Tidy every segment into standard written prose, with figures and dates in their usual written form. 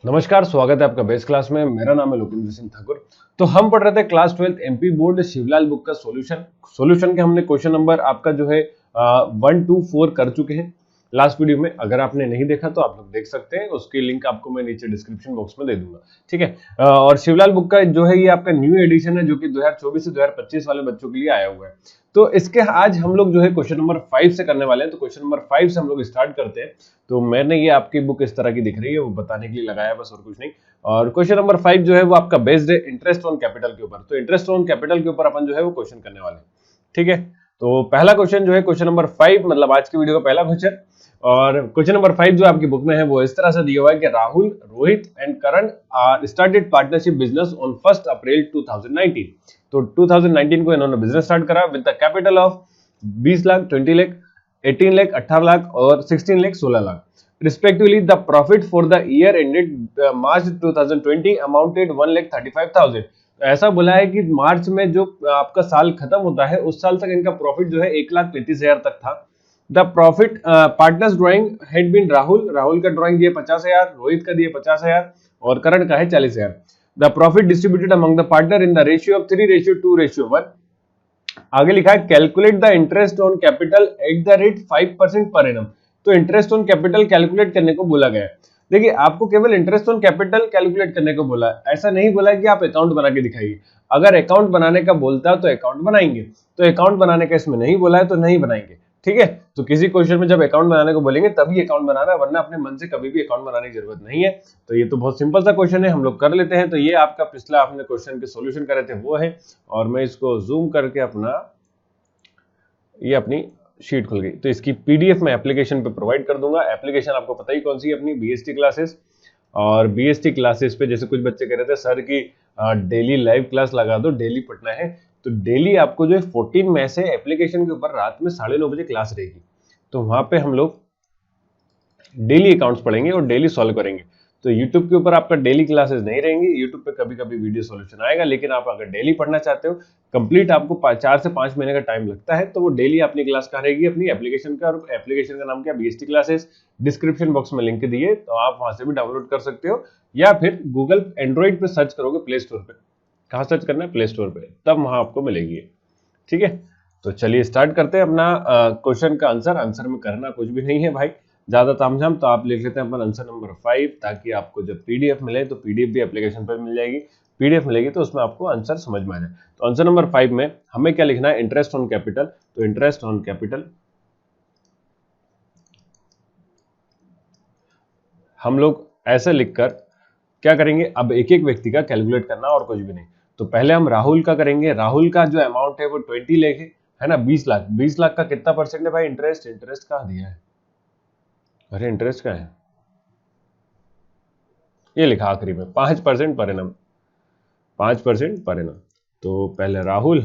नमस्कार, स्वागत है आपका बेस क्लास में। मेरा नाम है लोकेंद्र। तो हम पढ़ रहे थे class 12 MP board Shivlal book का सॉल्यूशन के हमने क्वेश्चन नंबर आपका जो है 1 to 4 कर चुके हैं लास्ट वीडियो में। अगर आपने नहीं देखा तो आप लोग देख सकते हैं, उसकी लिंक आपको मैं नीचे डिस्क्रिप्शन बॉक्स में दे दूंगा। ठीक है। और शिवलाल बुक का जो है ये आपका न्यू एडिशन है, जो कि 2024 से 2025 वाले बच्चों के लिए आया हुआ है। तो इसके आज हम लोग जो है क्वेश्चन नंबर 5 से करने वाले हैं। तो क्वेश्चन नंबर 5 से हम लोग स्टार्ट करते हैं। तो मैंने ये आपकी बुक इस तरह की दिख रही है, वो बताने के लिए लगाया बस, और कुछ नहीं। और क्वेश्चन नंबर 5 जो है वो आपका बेस्ड है इंटरेस्ट ऑन कैपिटल के ऊपर। तो इंटरेस्ट ऑन कैपिटल के ऊपर अपन जो है वो क्वेश्चन करने वाले हैं। ठीक है। तो पहला क्वेश्चन जो है क्वेश्चन नंबर 5, मतलब आज की वीडियो का पहला क्वेश्चन। और क्वेश्चन नंबर 5 जो आपकी बुक में है वो इस तरह से दिया हुआ है कि Rahul, Rohit and Karan started partnership business on 1 अप्रैल 2019। तो 2019 को इन्होंने बिजनेस स्टार्ट करा with the capital of 20 lakh, 20 lakh, 18 lakh, 18 lakh और 16 lakh, 16 lakh. Respectively, the profit for the year ended March 2020 amounted 1,35,000। ऐसा बोला है कि मार्च में जो आपका साल खत्म होता है उस साल तक इनका प्रॉफिट जो है 1,35,000 तक था। The profit partners drawing had been Rahul का ड्राइंग दिए 50,000, रोहित का दिए 50,000 और करण का है 40,000। The profit distributed among the partner in the ratio of 3:2:1। आगे लिखा है calculate the interest on capital at the rate 5% per annum. तो इंटरेस्ट ऑन कैपिटल कैलकुलेट करने को बोला गया है। देखिए, आपको केवल इंटरेस्ट ऑन कैपिटल कैलकुलेट करने को बोला है, ऐसा नहीं बोला है कि आप अकाउंट बना के दिखाइए। अगर अकाउंट बनाने का बोलता है तो अकाउंट बनाएंगे, तो अकाउंट बनाने का इसमें नहीं बोला है तो नहीं बनाएंगे। ठीक है। तो किसी क्वेश्चन में जब अकाउंट बनाने को बोलेंगे तभी अकाउंट बनाना है, वरना अपने मन से कभी भी अकाउंट बनाने की जरूरत नहीं है। तो ये तो बहुत सिंपल सा क्वेश्चन है, हम लोग कर लेते हैं। तो ये आपका पिछला आपने क्वेश्चन के सॉल्यूशन करे थे वो है, और मैं इसको जूम करके ये अपनी शीट खुल गई। तो इसकी पीडीएफ मैं एप्लीकेशन पे प्रोवाइड कर दूंगा। एप्लीकेशन आपको पता ही कौन सी है, अपनी बीएसटी क्लासेस। और बीएसटी क्लासेस पे जैसे कुछ बच्चे कह रहे थे सर की डेली लाइव क्लास लगा दो, डेली पढ़ना है। तो डेली आपको जो है 14 मई से एप्लीकेशन के ऊपर रात में 9:30 बजे क्लास रहेगी। तो वहां पे हम लोग डेली अकाउंट्स पढ़ेंगे और डेली सॉल्व करेंगे। तो YouTube के ऊपर आपका डेली क्लासेस नहीं रहेंगी, YouTube पे कभी कभी वीडियो सॉल्यूशन आएगा, लेकिन आप अगर डेली पढ़ना चाहते हो, कंप्लीट आपको 4 से 5 महीने का टाइम लगता है, तो वो डेली अपनी क्लास कहाँ रहेगी, अपनी एप्लीकेशन का। और एप्लीकेशन का नाम क्या, बीएसटी क्लासेस। डिस्क्रिप्शन बॉक्स में लिंक दिए, तो आप वहां से भी डाउनलोड कर सकते हो, या फिर गूगल एंड्रॉइड पे सर्च करोगे, प्ले स्टोर पे। कहाँ सर्च करना है, प्ले स्टोर पे, तब वहां आपको मिलेगी। ठीक है। तो चलिए स्टार्ट करते हैं अपना क्वेश्चन का आंसर में करना कुछ भी नहीं है भाई, ज्यादा तामझाम। तो आप लिख लेते हैं अपन आंसर नंबर 5, ताकि आपको जब पीडीएफ मिले तो पीडीएफ भी एप्लीकेशन पर मिल जाएगी। पीडीएफ मिलेगी तो उसमें आपको आंसर समझ में आ जाए। तो आंसर नंबर 5 में हमें क्या लिखना है, इंटरेस्ट ऑन कैपिटल। तो इंटरेस्ट ऑन कैपिटल हम लोग ऐसे लिखकर क्या करेंगे, अब एक एक व्यक्ति का कैलकुलेट करना और कुछ भी नहीं। तो पहले हम राहुल का करेंगे। राहुल का जो अमाउंट है वो 20 लाख है ना, 20 लाख। 20 लाख का कितना परसेंट है भाई, इंटरेस्ट कहाँ दिया है, अरे इंटरेस्ट का है, ये लिखा आखिरी में 5% पर एनम, 5% पर एनम। तो पहले राहुल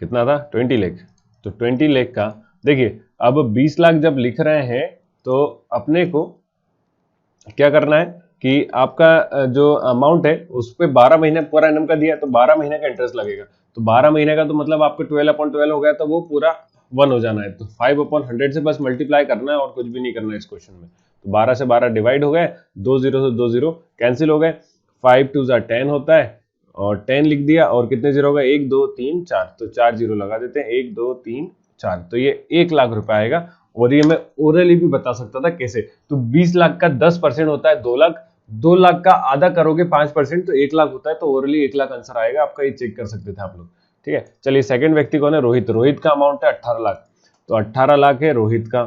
कितना था, 20 लाख। तो 20 लाख का देखिए, अब 20 लाख जब लिख रहे हैं तो अपने को क्या करना है कि आपका जो अमाउंट है उस पर 12 महीने पर एनम का दिया, तो 12 महीने का इंटरेस्ट लगेगा। तो 12 महीने का तो मतलब आपको 12/12 हो गया, तो वो पूरा 1 हो जाना है। तो 5/100 से बस मल्टीप्लाई करना है और कुछ भी नहीं करना है इस क्वेश्चन में। तो 12 से 12 डिवाइड हो गए, 2 0 से 2 0 कैंसिल हो गए, 5 2 10 होता है, और 10 लिख दिया, और कितने जीरो होगा, 1 2 3 4, तो 4 जीरो लगा देते हैं, 1 2 3 4। तो ये 1 लाख रुपए आएगा। और ये मैं ओरली भी बता सकता था कैसे। तो 20 लाख का 10% होता है 2 लाख, 2 लाख का आधा करोगे 5% तो 1 लाख होता है। तो ओरली 1 लाख आंसर आएगा आपका, ये चेक कर सकते थे आप लोग। ठीक है। चलिए सेकंड व्यक्ति कौन है, रोहित। रोहित का अमाउंट है 18 लाख। तो 18 लाख है रोहित का।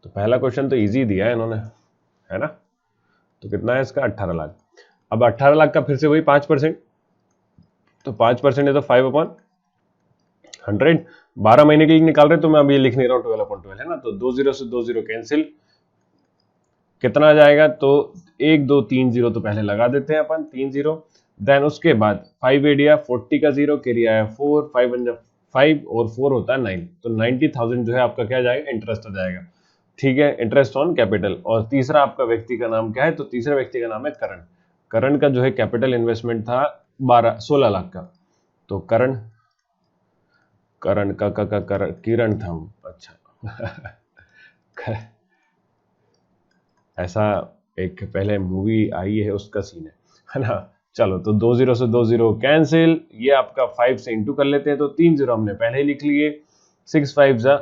तो पहला क्वेश्चन तो इजी दिया है इन्होंने, है ना। तो कितना है इसका, 18 लाख। अब 18 लाख का फिर से वही 5%, तो 5% है तो 5/100। 12 महीने के लिए निकाल रहे, तो मैं अभी लिख नहीं रहा हूं 12/12, है ना। तो 2 0 से 2 0 कैंसिल, कितना आ जाएगा, तो 1 2 3 0 तो पहले लगा देते हैं अपन, 3 0। देन उसके बाद 5 एडिया 40 का 0, कैरी आया 4, 5 और 4 होता है 9। तो 90,000 जो है आपका क्या जाएगा, इंटरेस्ट आ जाएगा। ठीक है, इंटरेस्ट ऑन कैपिटल। और तीसरा आपका व्यक्ति का नाम क्या है, तो तीसरे व्यक्ति का नाम है करण। करण का जो है कैपिटल इन्वेस्टमेंट था 16 लाख का। तो करण का किरण था वो, अच्छा ऐसा एक पहले मूवी आई है उसका सीन है ना। चलो तो 2 0 से 2 0 कैंसिल, ये आपका 5 से इंटू कर लेते हैं तो 3 0 हमने पहले ही लिख लिए। 6 5 जा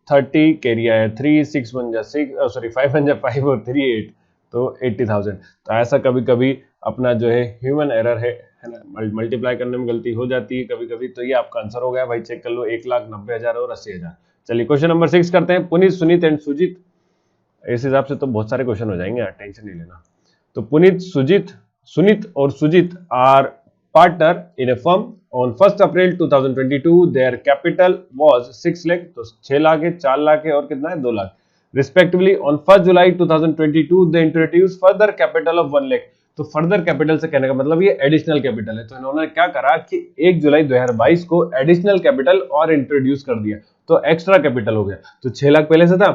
30, कैरी आया 3, 6 1 जा 6, सॉरी 5 1 जा 5 और 3 8, तो 80,000। तो ऐसा कभी कभी अपना जो है ह्यूमन एरर है ना, मल्टीप्लाई करने में गलती हो जाती है कभी कभी। तो ये आपका आंसर हो गया भाई, चेक कर लो, 1,90,000 और 80,000। चलिए क्वेश्चन नंबर 6 करते हैं। पुनीत, सुनीत एंड सुजीत, इस हिसाब से तो बहुत सारे क्वेश्चन हो जाएंगे यार, टेंशन नहीं लेना। तो पुनीत, सुनीत और Sujeet are partner in a firm on 1 April 2022, their capital was 6 lakh, तो 6 लाख है, 4 लाख है और कितना है 2 lakh respectively. On 1 July 2022 they introduce further capital of 1 lakh. तो फर्दर कैपिटल से कहने का मतलब ये एडिशनल कैपिटल है। तो इन्होंने क्या करा कि 1 जुलाई 2022 को एडिशनल कैपिटल और इंट्रोड्यूस कर दिया, तो एक्स्ट्रा कैपिटल हो गया। तो 6 लाख पहले से था,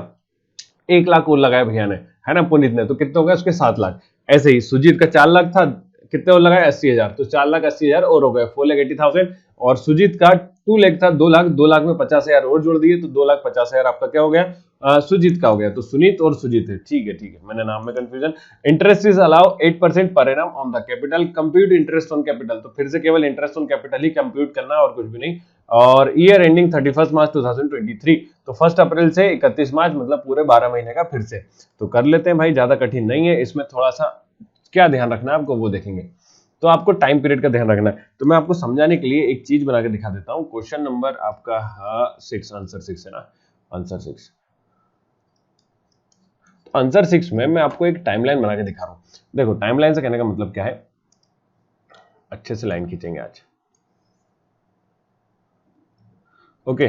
1 लाख और लगाया भैया ने, है ना, पुनीत ने, तो कितने हो गए उसके 7 लाख। ऐसे ही सुजीत का 4 लाख था, कितने और लगाया 80,000, तो 4,80,000 और हो गए 4,80,000। और सुजीत का 2 लाख था, 2 लाख, 2 लाख में 50,000 और जोड़ दिए तो 2,50,000 आपका क्या हो गया, सुजीत का हो गया। तो सुनीत और सुजीत है, ठीक है ठीक है, मैंने नाम में confusion. Interest is allow 8% per annum on the capital, compute interest on capital, तो फिर से केवल interest on capital he compute करना और कुछ भी नहीं। और ईयर एंडिंग 31 मार्च 2023, तो 1 अप्रैल से 31 मार्च मतलब पूरे 12 महीने का फिर से। तो कर लेते हैं भाई, ज्यादा कठिन नहीं है। इसमें थोड़ा सा क्या ध्यान रखना है आपको वो देखेंगे। तो आपको टाइम पीरियड का ध्यान रखना है। तो मैं आपको समझाने के लिए एक चीज बना के दिखा देता हूं। क्वेश्चन नंबर आपका 6, आंसर 6 है ना, आंसर 6। तो आंसर 6 में मैं आपको एक टाइमलाइन बना के दिखा रहा हूं। देखो टाइमलाइन से कहने का मतलब क्या है, अच्छे से लाइन खींचेंगे आज, ओके।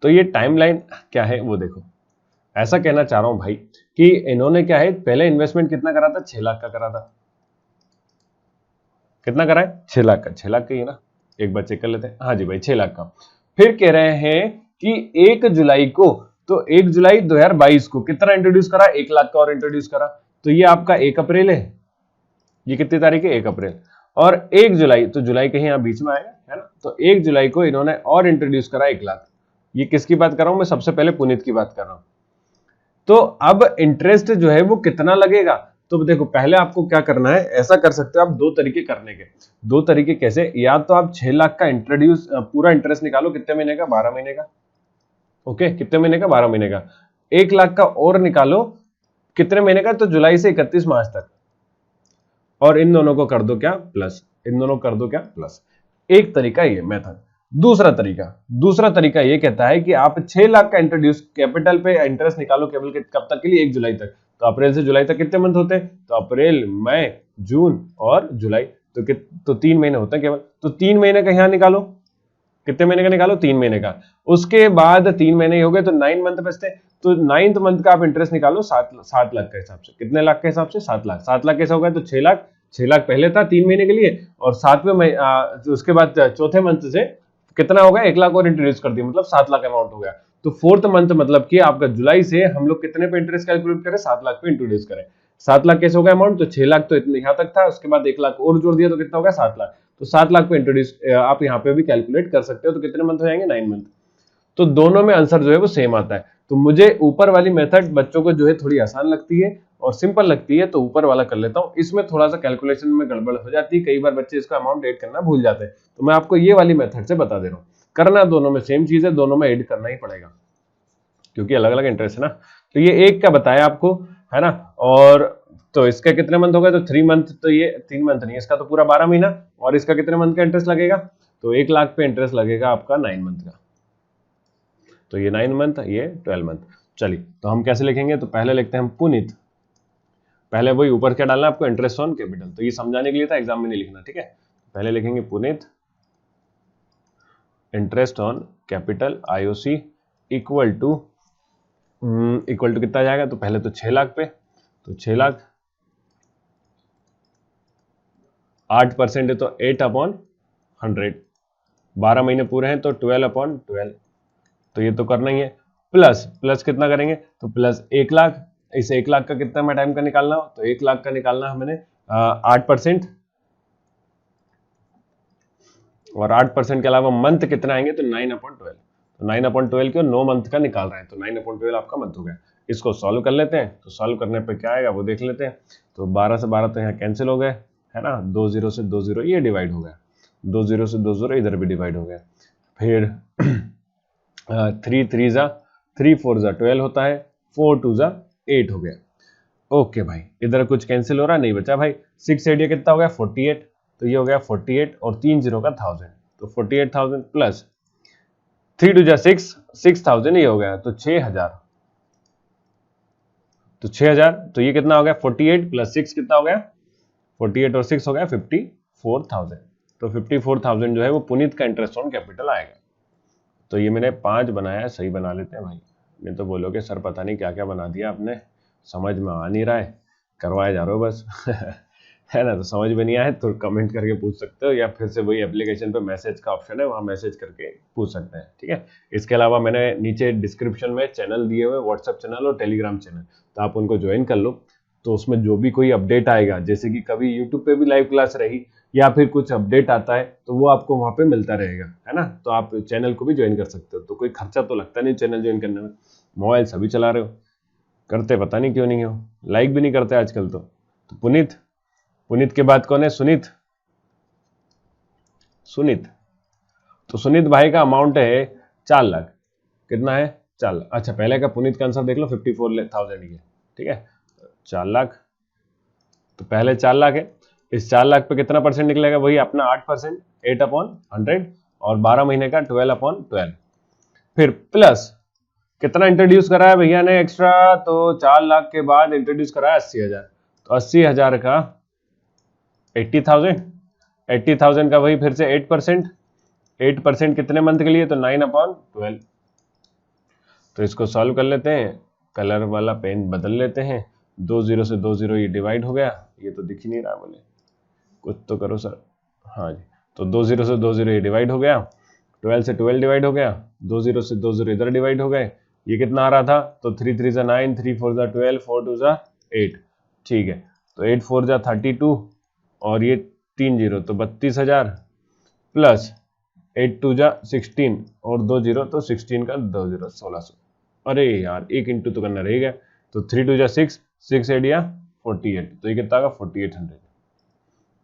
तो ये टाइमलाइन क्या है वो देखो, ऐसा कहना चाह रहा हूं भाई कि इन्होंने क्या है, पहले इन्वेस्टमेंट कितना करा था, 6 लाख का करा था। कितना करा है, 6 लाख का, 6 लाख का ही है ना, एक बार चेक कर लेते हैं। हाँ जी भाई 6 लाख का। फिर कह रहे हैं कि 1 जुलाई को, तो 1 जुलाई 2022 को कितना इंट्रोड्यूस करा, 1 लाख का और इंट्रोड्यूस करा। तो ये आपका 1 अप्रैल है, ये कितनी तारीख है, 1 अप्रैल। और 1 जुलाई, तो जुलाई कहीं यहां बीच में आएगा, है ना, तो 1 जुलाई को इन्होंने और इंट्रोड्यूस करा 1 लाख। ये किसकी बात कर रहा हूं मैं, सबसे पहले पुनीत की बात कर रहा हूं। तो अब इंटरेस्ट जो है वो कितना लगेगा, तो देखो पहले आपको क्या करना है, ऐसा कर सकते हो आप, दो तरीके करने के। दो तरीके कैसे, या तो आप 6 लाख का इंट्रोड्यूस पूरा इंटरेस्ट निकालो, कितने महीने का, 12 महीने का, ओके, कितने महीने का, 12 महीने का। 1 लाख का और निकालो, कितने महीने का, तो जुलाई से 31 मार्च तक, और इन दोनों को कर दो क्या, प्लस, इन दोनों कर दो क्या, प्लस। एक तरीका ये मेथड। दूसरा तरीका ये कहता है कि आप 6 लाख का इंट्रोड्यूस कैपिटल पे इंटरेस्ट निकालो, केवल कब तक के लिए, 1 जुलाई तक। तो अप्रैल से जुलाई तक कितने मंथ होते हैं, तो अप्रैल, मई, जून और जुलाई, तो 3 महीने होते हैं केवल। तो 3 महीने का यहां निकालो, कितने महीने का निकालो, 3 महीने का। उसके बाद 3 महीने हो गए तो 9 मंथ बचते हैं, तो 9th मंथ का आप इंटरेस्ट निकालो 7 लाख के हिसाब से। कितने लाख के हिसाब से, 7 लाख। 7 लाख कैसे होगा, तो 6 लाख, 6 लाख पहले था 3 महीने के लिए, और 7वें उसके बाद चौथे मंथ से कितना होगा, 1 लाख और इंट्रोड्यूस कर दिया, मतलब 7 लाख अमाउंट हो गया। तो 4th मंथ मतलब कि आपका जुलाई से हम लोग कितने पे इंटरेस्ट कैलकुलेट करें, 7 लाख पे इंट्रोड्यूस करें। 7 लाख कैसे होगा अमाउंट, तो 6 लाख तो इतने यहां तक था, उसके बाद 1 लाख और जोड़ दिया तो कितना होगा, 7 लाख। तो 7 लाख पे इंट्रोड्यूस आप यहाँ पे भी कैलकुलेट कर सकते हो, तो कितने मंथ हो जाएंगे, 9 मंथ। तो दोनों में आंसर जो है वो सेम आता है। तो मुझे ऊपर वाली मेथड बच्चों को जो है थोड़ी आसान लगती है और सिंपल लगती है, तो ऊपर वाला कर लेता हूं। इसमें थोड़ा सा कैलकुलेशन में गड़बड़ हो जाती है, कई बार बच्चे इसका अमाउंट ऐड करना भूल जाते हैं, तो मैं आपको ये वाली मेथड से बता दे रहा हूं। करना दोनों में सेम चीज है, दोनों में ऐड करना ही पड़ेगा क्योंकि अलग अलग इंटरेस्ट है ना। तो ये एक का बताया आपको, है ना, और तो इसका कितने मंथ हो गए, तो 3 मंथ, तो ये 3 मंथ नहीं, इसका तो पूरा 12 महीना। और इसका कितने मंथ का इंटरेस्ट लगेगा, तो 1 लाख पे इंटरेस्ट लगेगा आपका 9 मंथ का। तो ये 9 मंथ, ये 12 मंथ। चलिए तो हम कैसे लिखेंगे, तो पहले लिखते हैं हम पुनीत, पहले वही ऊपर क्या डालना है आपको, इंटरेस्ट ऑन कैपिटल, तो ये समझाने के लिए था, एग्जाम में नहीं लिखना, ठीक है। पहले लिखेंगे Puneet interest on capital IOC equal to कितना जाएगा, तो पहले तो 6 लाख पे, तो 6 लाख 8% है तो 8/100, 12 महीने पूरे हैं तो 12/12, तो ये तो करना ही है। प्लस कितना करेंगे, तो प्लस 1 लाख, इस 1 लाख का कितना मैं टाइम का निकालना हो, तो 1 लाख का निकालना है मैंने 8%, और 8% के अलावा मंथ कितना आएंगे, तो 9/12, तो 9/12 क्यों, 9 मंथ का निकाल रहे हैं, तो 9/12 आपका मंथ हो गया। इसको सॉल्व कर लेते हैं, तो सॉल्व करने पे क्या आएगा वो देख लेते हैं। तो 12 से 12 तो यहाँ कैंसिल हो गए, है ना, 2 0 से 2 0 ये डिवाइड हो गया, 2 0 से 2 0 इधर भी डिवाइड हो गया। फिर 3 3 जा 3 4 जा 12 होता है, 4 2 जा 8 हो गया। ओके भाई, इधर कुछ कैंसिल हो रहा नहीं बचा भाई। 6 8 कितना हो गया 48, तो ये हो गया 48 और 3 0 का 1000, तो 48,000 प्लस 3 2 जा 6 6000 ये हो गया, तो 6000, तो 6000, तो ये कितना हो गया 48 प्लस 6 कितना हो गया 48 और 6 हो गया 54,000। तो 54,000 जो है वो पुनीत का इंटरेस्ट ऑन कैपिटल आएगा। तो ये मैंने 5 बनाया, सही बना लेते हैं भाई, नहीं तो बोलोगे सर पता नहीं क्या क्या बना दिया आपने, समझ में आ नहीं रहा है, करवाए जा रहे हो बस है ना। तो समझ में नहीं आए तो कमेंट करके पूछ सकते हो, या फिर से वही एप्लीकेशन पे मैसेज का ऑप्शन है, वहाँ मैसेज करके पूछ सकते हैं, ठीक है। इसके अलावा मैंने नीचे डिस्क्रिप्शन में चैनल दिए हुए, व्हाट्सएप चैनल और टेलीग्राम चैनल, तो आप उनको ज्वाइन कर लो। तो उसमें जो भी कोई अपडेट आएगा, जैसे कि कभी यूट्यूब पे भी लाइव क्लास रही या फिर कुछ अपडेट आता है, तो वो आपको वहाँ पे मिलता रहेगा, है ना। तो आप चैनल को भी ज्वाइन कर सकते हो, तो कोई खर्चा तो लगता नहीं चैनल ज्वाइन करने में। मोबाइल सभी चला रहे हो, करते पता नहीं क्यों नहीं हो, लाइक भी नहीं करते आजकल तो पुनीत के बाद कौन है, सुनीत। तो सुनीत भाई का अमाउंट है 4 लाख, कितना है 4 लाख। अच्छा पहले का पुनीत का आंसर देख लो, 54,000 ही है, ठीक है। 4 लाख, तो पहले 4 लाख है, इस 4 लाख पे कितना परसेंट निकलेगा, वही अपना 8%, 8/100, और 12 महीने का 12/12। फिर प्लस कितना इंट्रोड्यूस करा है भैया ने एक्स्ट्रा, तो 4 लाख के बाद इंट्रोड्यूस करा है 80,000, तो 80,000 का 80,000 का वही फिर से 8% कितने मंथ के लिए, तो 9/12। तो इसको सॉल्व कर लेते हैं, कलर वाला पेन बदल लेते हैं, 2 0 से 2 0 ये डिवाइड हो गया, ये तो दिख ही नहीं रहा, बोले कुछ तो करो सर, हाँ जी। तो 2 0 से 2 0 ये डिवाइड हो गया, 12 से 12 डिवाइड हो गया, 2 0 से 2 0 इधर डिवाइड हो गए, ये कितना आ रहा था, तो 3 3 जा 9, 3 4 जा 12, 4 2 जा 8, ठीक है। तो 8 4 जा 32, और ये 3 0 तो 32,000, प्लस 8 2 जा 16 और 2 0 तो 16 का 2 0 1600। अरे यार एक इंटू तो करना रह गया, तो 3 2 जा 6 6 8 या 48, तो ये कितना होगा 4800।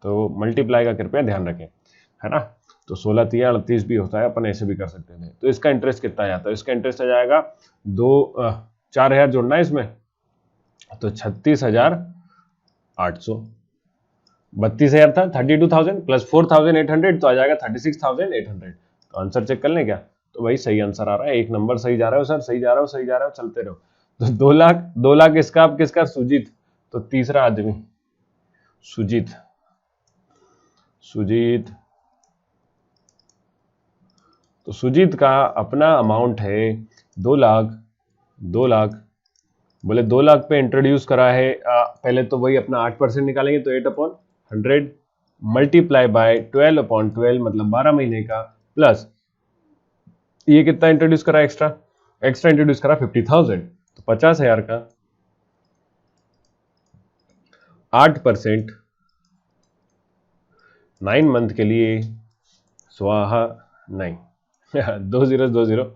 तो मल्टीप्लाई का कृपया ध्यान रखें, है ना। तो 16 3 38 भी होता है, अपन ऐसे भी कर सकते थे। तो इसका इंटरेस्ट कितना आ जाता है, इसका इंटरेस्ट आ जाएगा 4,000 जोड़ना है इसमें, तो 36,800, 32,000 था, 32,000 प्लस 4,800 तो आ जाएगा 36,800। तो आंसर चेक कर लें क्या, तो भाई सही आंसर आ रहा है, एक नंबर सही जा रहे हो सर, सही जा रहे हो, चलते रहो। तो 2 लाख किसका सुजीत, तो तीसरा आदमी सुजीत, तो सुजीत का अपना अमाउंट है 2 लाख, बोले 2 लाख पे इंट्रोड्यूस करा है, पहले तो वही अपना 8% निकालेंगे, तो 8/100 मल्टीप्लाई बाय 12/12 मतलब 12 महीने का, प्लस ये कितना इंट्रोड्यूस करा एक्स्ट्रा इंट्रोड्यूस करा 50,000, तो 50,000 का 8% 9 मंथ के लिए स्वाहा नहीं 2 0 2 0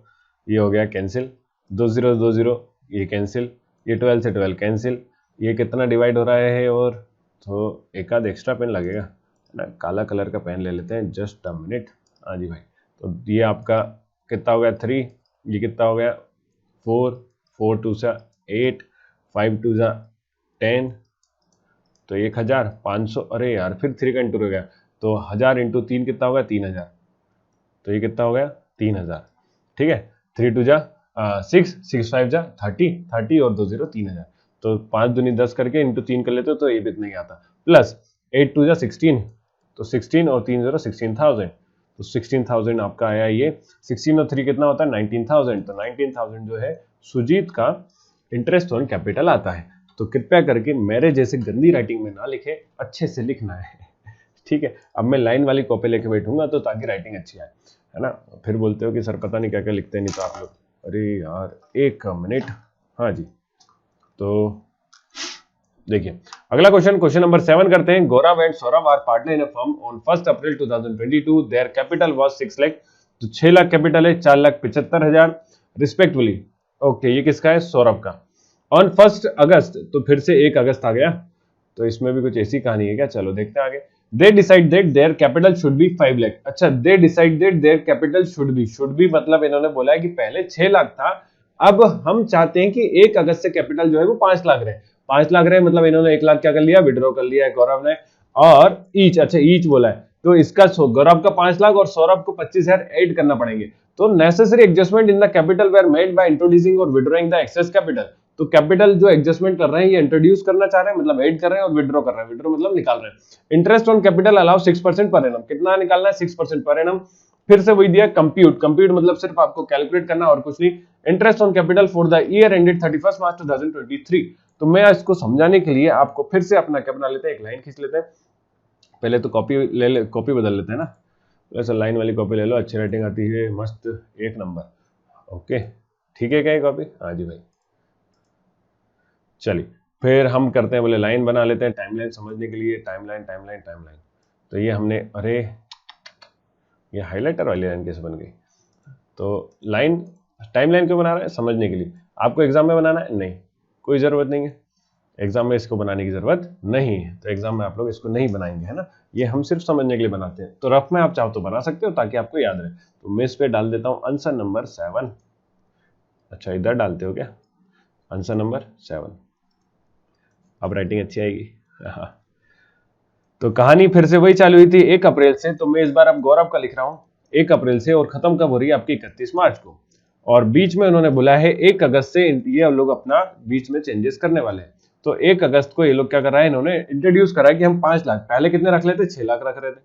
ये हो गया कैंसिल, 2 0 2 0 ये कैंसिल, ये 12 से 12 कैंसिल, ये कितना डिवाइड हो रहा है, और तो एक आध एक्स्ट्रा पेन लगेगा, है ना, काला कलर का पेन ले लेते हैं, जस्ट अ मिनट। हाँ जी भाई, तो ये आपका कितना हो गया 3, ये कितना हो गया 4 4 2 सा 8, 5 2 सा 10, तो 1,500, अरे यार फिर 3 का इंटू हो गया, तो 1000 इंटू 3 कितना हो गया 3,000, तो ये कितना हो गया 3,000, ठीक है। 3 2 जा 6 6 5 जा 30 और 2 0 3,000, तो 5 दूनी 10 करके इंटू 3 कर लेते हो, तो ये भी नहीं आता, प्लस 8 2 जा 16, तो 16 और 3 0 16,000, तो 16,000 आपका आया, ये 16 और 3 कितना होता है 19,000, तो 19,000 जो है सुजीत का इंटरेस्ट ऑन कैपिटल आता है। तो कृपया करके मेरे जैसे गंदी राइटिंग में ना लिखे, अच्छे से लिखना है, ठीक है। अब मैं लाइन वाली कॉपी लेके बैठूंगा तो ताकि राइटिंग अच्छी आए, है ना। फिर बोलते हो कि सर पता नहीं क्या क्या लिखते नहीं तो आप लोग, अरे यार एक मिनट, हाँ जी। तो देखिए अगला क्वेश्चन नंबर 7 करते हैं। Gaurav and Saurabh are partner in a firm on 1 April 2022, their capital was 6 lakh, तो 6 लाख कैपिटल है, 4,75,000 रिस्पेक्टफुली। ओके, ये किसका है? सौरभ का। ऑन 1 अगस्त, तो फिर से 1 अगस्त आ गया, तो इसमें भी कुछ ऐसी कहानी है क्या? चलो देखते हैं आगे। They decide that their capital should be 5 lakh. अच्छा, they decide that their capital should be मतलब इन्होंने बोला है कि पहले 6 लाख था, अब हम चाहते हैं कि 1 अगस्त से कैपिटल जो है वो 5 लाख रहे। 5 लाख रहे मतलब इन्होंने 1 लाख क्या कर लिया? विड्रॉ कर लिया है गौरव ने। और ईच, अच्छा ईच बोला है, तो इसका गौरव का 5 लाख और सौरभ को 25,000 ऐड करना पड़ेंगे। तो necessary adjustment in the capital were made by introducing और विड्रॉइंग द एक्सेस कैपिटल। तो कैपिटल जो एडजस्टमेंट कर रहे हैं, ये इंट्रोड्यूस करना चाह रहे हैं, मतलब ऐड कर रहे हैं, और विड्रॉ कर रहे हैं, विड्रॉ मतलब निकाल रहे हैं। Interest on capital allow 6% per annum. कितना निकालना है? 6% पर एनम। फिर से वही दिया, कंप्यूट। कंप्यूट मतलब सिर्फ आपको कैलकुलेट करना और कुछ नहीं। Interest on capital for the year ended 31 मार्च 2023। तो मैं इसको समझाने के लिए आपको फिर से अपना क्या बना लेते हैं, एक लाइन खींच लेते हैं। पहले तो कॉपी कॉपी बदल लेते हैं ना, वैसे लाइन वाली कॉपी ले लो, अच्छी राइटिंग आती है, मस्त 1 नंबर। ओके, ठीक है क्या ये कॉपी? हाँ जी भाई। चलिए फिर हम करते हैं, बोले लाइन बना लेते हैं टाइमलाइन समझने के लिए। टाइमलाइन टाइमलाइन टाइमलाइन, तो ये हमने, अरे ये हाइलाइटर वाली लाइन कैसे बन गई? तो लाइन, टाइमलाइन क्यों बना रहे हैं? समझने के लिए। आपको एग्जाम में बनाना है? नहीं, कोई जरूरत नहीं है, एग्जाम में इसको बनाने की जरूरत नहीं है, तो एग्जाम में आप लोग इसको नहीं बनाएंगे, है ना। ये हम सिर्फ समझने के लिए बनाते हैं। तो रफ में आप चाहो तो बना सकते हो ताकि आपको याद रहे। तो मैं इस पे डाल देता हूं आंसर नंबर 7। अच्छा, इधर डालते हो क्या? Answer number 7। अब राइटिंग अच्छी आएगी। हाँ, तो कहानी फिर से वही चालू हुई थी 1 अप्रैल से। तो मैं इस बार अब गौरव का लिख रहा हूँ 1 अप्रैल से, और खत्म कब हो रही है आपकी? 31 मार्च को। और बीच में उन्होंने बोला है 1 अगस्त से ये लोग अपना बीच में चेंजेस करने वाले हैं। तो 1 अगस्त को ये लोग क्या कर रहा है, इन्होंने इंट्रोड्यूस करा है कि हम 5 लाख, पहले कितने रख लेते? 6 लाख रख रहे थे।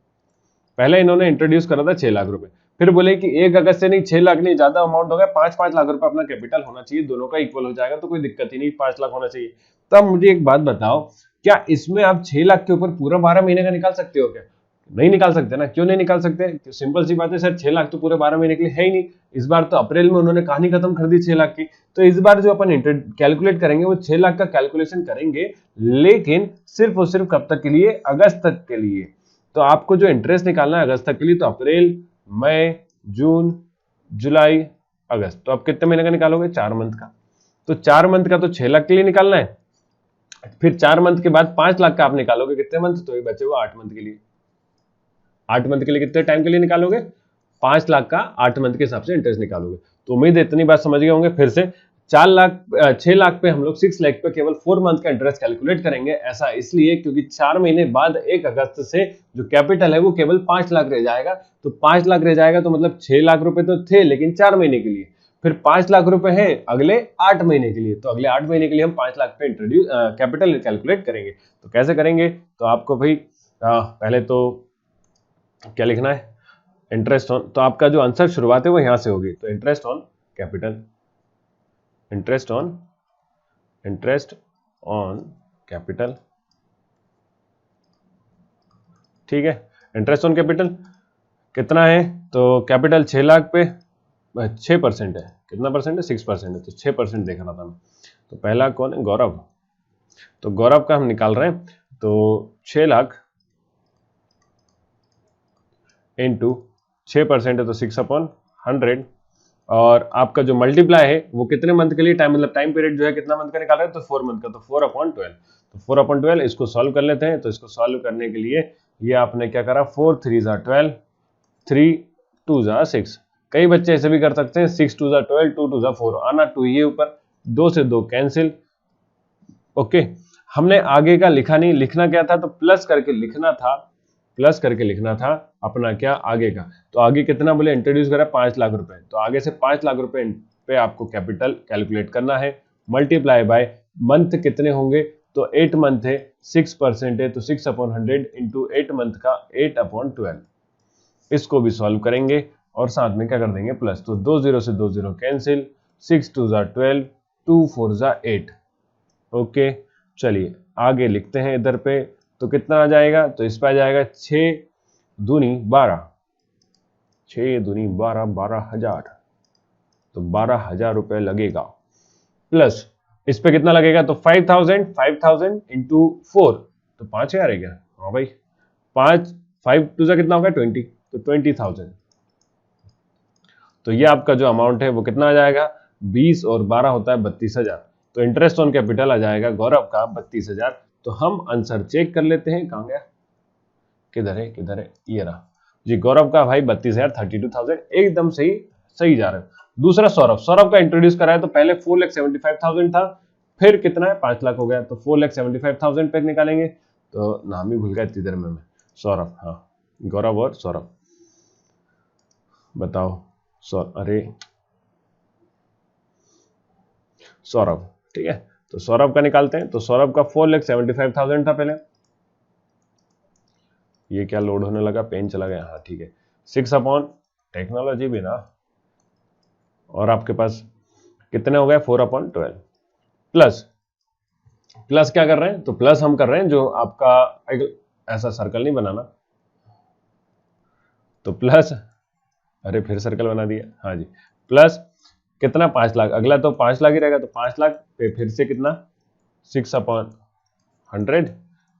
पहले इन्होंने इंट्रोड्यूस करा था 6 लाख रुपए, फिर बोले कि 1 अगस्त से नहीं, 6 लाख नहीं, ज्यादा अमाउंट हो गया, 5-5 लाख रुपए अपना कैपिटल होना चाहिए, दोनों का इक्वल हो जाएगा, तो कोई दिक्कत ही नहीं, 5 लाख होना चाहिए। तो अब मुझे एक बात बताओ, क्या इसमें आप 6 लाख के ऊपर पूरा 12 महीने का निकाल सकते हो क्या? नहीं निकाल सकते ना। क्यों नहीं निकाल सकते? सिंपल सी बात है सर, 6 लाख तो पूरे 12 महीने के लिए है ही नहीं। इस बार तो अप्रैल में उन्होंने कहानी खत्म कर दी 6 लाख की। तो इस बार जो अपन कैलकुलेट करेंगे वो 6 लाख का कैलकुलेशन करेंगे, लेकिन सिर्फ और सिर्फ कब तक के लिए? अगस्त तक के लिए। तो आपको जो इंटरेस्ट निकालना है अगस्त तक के लिए, तो अप्रैल, मई, जून, जुलाई, अगस्त, तो आप कितने महीने का निकालोगे? 4 मंथ का। तो 4 मंथ का तो 6 लाख के लिए निकालना है, फिर 4 मंथ के बाद 5 लाख का आप निकालोगे कितने मंथ? तो ये बचे हुआ 8 मंथ के लिए। 8 मंथ के लिए कितने टाइम के लिए निकालोगे? 5 लाख का 8 मंथ के हिसाब से इंटरेस्ट निकालोगे। तो उम्मीद है इतनी बात समझ गए होंगे। फिर से 6 लाख पे हम लोग 6 लाख पे केवल 4 मंथ का इंटरेस्ट कैलकुलेट करेंगे। ऐसा इसलिए क्योंकि 4 महीने बाद 1 अगस्त से जो कैपिटल है वो केवल 5 लाख रह जाएगा। तो 5 लाख रह जाएगा, तो मतलब 6 लाख रुपए तो थे लेकिन 4 महीने के लिए, फिर 5 लाख रुपए हैं अगले 8 महीने के लिए। तो अगले 8 महीने के लिए हम 5 लाख पे इंट्रोड्यूस कैपिटल कैलकुलेट करेंगे। तो कैसे करेंगे? तो आपको भाई पहले तो क्या लिखना है? इंटरेस्ट ऑन, तो आपका जो आंसर शुरुआत है वो यहां से होगी। तो interest on capital, interest on capital, ठीक है। इंटरेस्ट ऑन कैपिटल कितना है? तो कैपिटल 6 लाख पे 6% है। कितना परसेंट है? 6% है, तो 6% देख रहा था मैं। तो पहला कौन है? गौरव। तो गौरव का हम निकाल रहे हैं, तो 6 लाख इंटू 6% है, तो 6/100। और आपका जो मल्टीप्लाई है वो कितने मंथ के लिए? टाइम मतलब टाइम पीरियड जो है कितना मंथ का निकाल रहे हैं? तो 4 मंथ का, तो 4/12। तो 4/12 इसको सॉल्व कर लेते हैं। तो इसको सॉल्व करने के लिए ये आपने क्या करा? 4 3 ज़ा 12, 3 2 ज़ा 6। कई बच्चे ऐसे भी कर सकते हैं, 6 2 ज़ा 12, 2 2 ज़ा 4, आना 2 ये ऊपर, 2 से 2 कैंसिल। ओके, हमने आगे का लिखा नहीं, लिखना क्या था? तो प्लस करके लिखना था, प्लस करके लिखना था अपना क्या? आगे का। तो आगे कितना बोले? इंट्रोड्यूस करा 5 लाख रुपए, तो आगे से 5 लाख रुपए पे आपको कैपिटल कैलकुलेट करना है, मल्टीप्लाई बाय मंथ कितने होंगे? तो 8 मंथ है, 6% है, तो 6/100 इंटू 8 मंथ का 8/12। इसको भी सॉल्व करेंगे और साथ में क्या कर देंगे? प्लस। तो 2 0 से 2 0 कैंसिल, 6 2 ज़ा 12, 2 4 ज़ा 8। ओके, चलिए आगे लिखते हैं इधर पे। तो कितना आ जाएगा? तो इस पे आ जाएगा 6 दूनी 12, 6 दूनी 12, 12,000। तो 12,000 रुपए लगेगा, प्लस इस पे कितना लगेगा? तो 5,000 इंटू 4, तो 5,000 है क्या? हाँ भाई, 5 5 2 कितना होगा? 20, तो 20,000। तो ये आपका जो अमाउंट है वो कितना आ जाएगा, 20 और 12 होता है 32,000। तो इंटरेस्ट ऑन कैपिटल आ जाएगा गौरव का 32,000। तो हम आंसर चेक कर लेते हैं, कहाँ गया, किधर है, ये रहा जी, गौरव का भाई 32,000, 32,000 एकदम सही सही जा रहे हो। दूसरा सौरभ का इंट्रोड्यूस कराया तो पहले 4,75,000 था, फिर कितना है 5 लाख हो गया, तो 4,75,000 पे निकालेंगे। तो नाम ही भूल गया इतनी देर में मैं, सौरभ, हाँ गौरव और सौरभ, बताओ अरे सौरभ, ठीक है। तो सौरभ का निकालते हैं। तो सौरभ का 4,75,000 था पहले, ये क्या लोड होने लगा, पेन चला गया, हाँ ठीक है, 6 अपॉन टेक्नोलॉजी भी ना, और आपके पास कितने हो गए 4/12 प्लस क्या कर रहे हैं, तो प्लस हम कर रहे हैं जो आपका ऐसा सर्कल नहीं बनाना, तो प्लस, अरे फिर सर्कल बना दिया, हाँ जी, प्लस कितना 5 लाख, अगला तो 5 लाख ही रहेगा, तो 5 लाख पे फिर से कितना 6/100,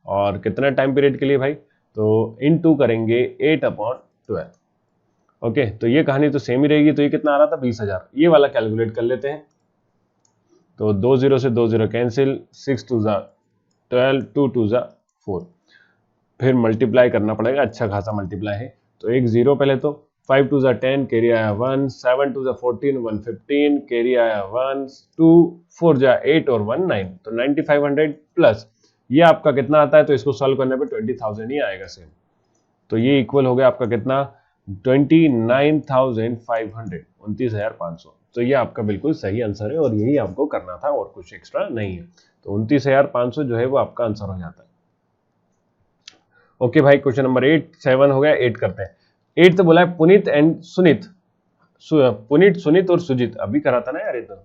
और कितने टाइम पीरियड के लिए भाई, तो इन 2 करेंगे 8/12। ओके, तो ये कहानी तो सेम ही रहेगी। तो ये कितना आ रहा था 20,000, ये वाला कैलकुलेट कर लेते हैं। तो 2 0 से 2 0 कैंसिल, 6 2 12, 2 2 4, फिर मल्टीप्लाई करना पड़ेगा, अच्छा खासा मल्टीप्लाई है। तो एक 0 पहले, तो 5 2 10 कैरी आया 1, 7 2 14 115 कैरी आया 1, 2 4 8 और 1 9, तो 9500 प्लस ये आपका कितना आता है, तो इसको सॉल्व करने पे 20,000 ही आएगा सेम। तो ये इक्वल हो गया आपका कितना 29,500, 29,500। तो ये आपका बिल्कुल सही आंसर है, और यही आपको करना था, और कुछ एक्स्ट्रा नहीं है। तो 29,500 जो है वो आपका आंसर हो जाता है। ओके भाई, क्वेश्चन नंबर 8 7 हो गया, 8 करते हैं। 8 तो बोला है पुनीत एंड सुनीत, पुनीत सुनीत और सुजीत, अभी करा था ना यार ये तो,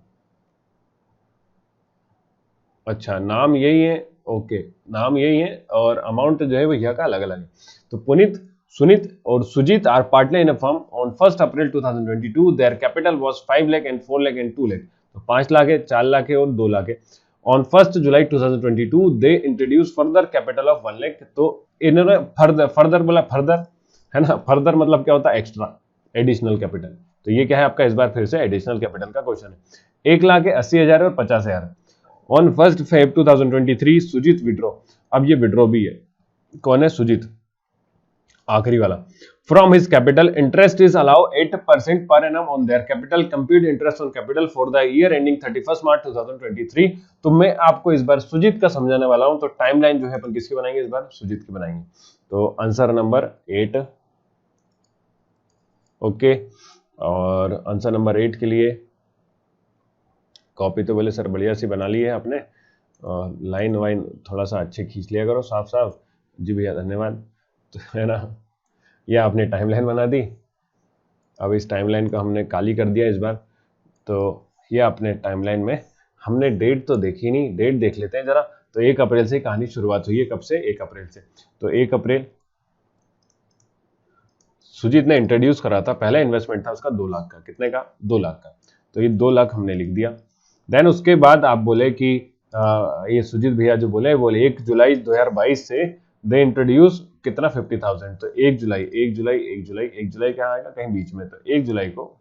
अच्छा नाम यही है, ओके नाम यही है, और अमाउंट जो है वो यहाँ का अलग अलग है। तो पुनीत सुनीत और Sujeet are partner in a firm on 1 April 2022, their capital was 5 lakh and 4 lakh and 2 lakh, तो 5 लाख है, 4 लाख है और 2 लाख है। On 1 July 2022 they introduce further capital of 1 lakh, तो इन्होंने फर्दर बोला, फर्दर है ना, फर्दर मतलब क्या होता है, एक्स्ट्रा, एडिशनल कैपिटल। तो ये क्या है आपका, इस बार फिर से एडिशनल कैपिटल का क्वेश्चन है। 1,80,000 और 50,000। ऑन 1 Feb 2023 सुजीत विड्रॉ, अब ये विड्रॉ भी है, कौन है, सुजीत, आखिरी वाला। From his capital interest is allow 8% per annum on their capital, compute interest on capital for the year ending 31 मार्च 2023। तो मैं आपको इस बार सुजीत का समझाने वाला हूं। तो टाइमलाइन जो है अपन किसकी बनाएंगे इस बार, सुजीत की बनाएंगे। तो आंसर नंबर 8, ओके। और आंसर नंबर 8 के लिए कॉपी तो बोले सर बढ़िया सी बना ली है आपने, लाइन वाइन थोड़ा सा अच्छे खींच लिया करो, साफ साफ, जी भैया धन्यवाद। तो है ना, ये आपने टाइमलाइन बना दी, अब इस टाइमलाइन को हमने काली कर दिया इस बार। तो ये अपने टाइमलाइन में हमने डेट तो देखी नहीं, डेट देख लेते हैं जरा। तो 1 अप्रैल से कहानी शुरुआत हुई है, कब से, 1 अप्रैल से। तो 1 अप्रैल सुजीत ने इंट्रोड्यूस करा था, पहला इन्वेस्टमेंट था उसका 2 लाख का, कितने का, 2 लाख का। तो ये 2 लाख हमने लिख दिया। देन उसके बाद आप बोले कि ये सुजीत भैया जो बोले 1 जुलाई 2022 से दे इंट्रोड्यूस कितना 50,000, तो 1 जुलाई क्या आएगा कहीं बीच में, तो 1 जुलाई को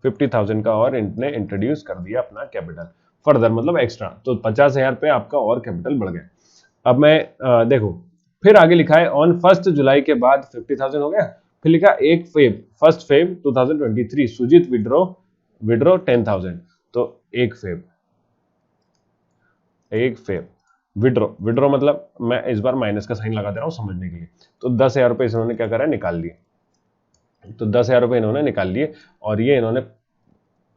50,000 का और इनने इंट्रोड्यूस कर दिया अपना कैपिटल फर्दर, मतलब एक्स्ट्रा, तो 50,000 पे आपका और कैपिटल बढ़ गया। अब मैं देखो फिर आगे लिखा है ऑन 1 जुलाई के बाद 50,000 हो गया, फिर लिखा 1 फेब 2023 सुजीत विड्रॉ 10,000, तो 1 फेब विड्रॉ मतलब मैं इस बार माइनस का साइन लगा दे रहा हूं समझने के लिए। तो 10,000 रुपए इन्होंने क्या करा, निकाल लिए। तो 10,000 रुपए इन्होंने निकाल लिए, और ये इन्होंने,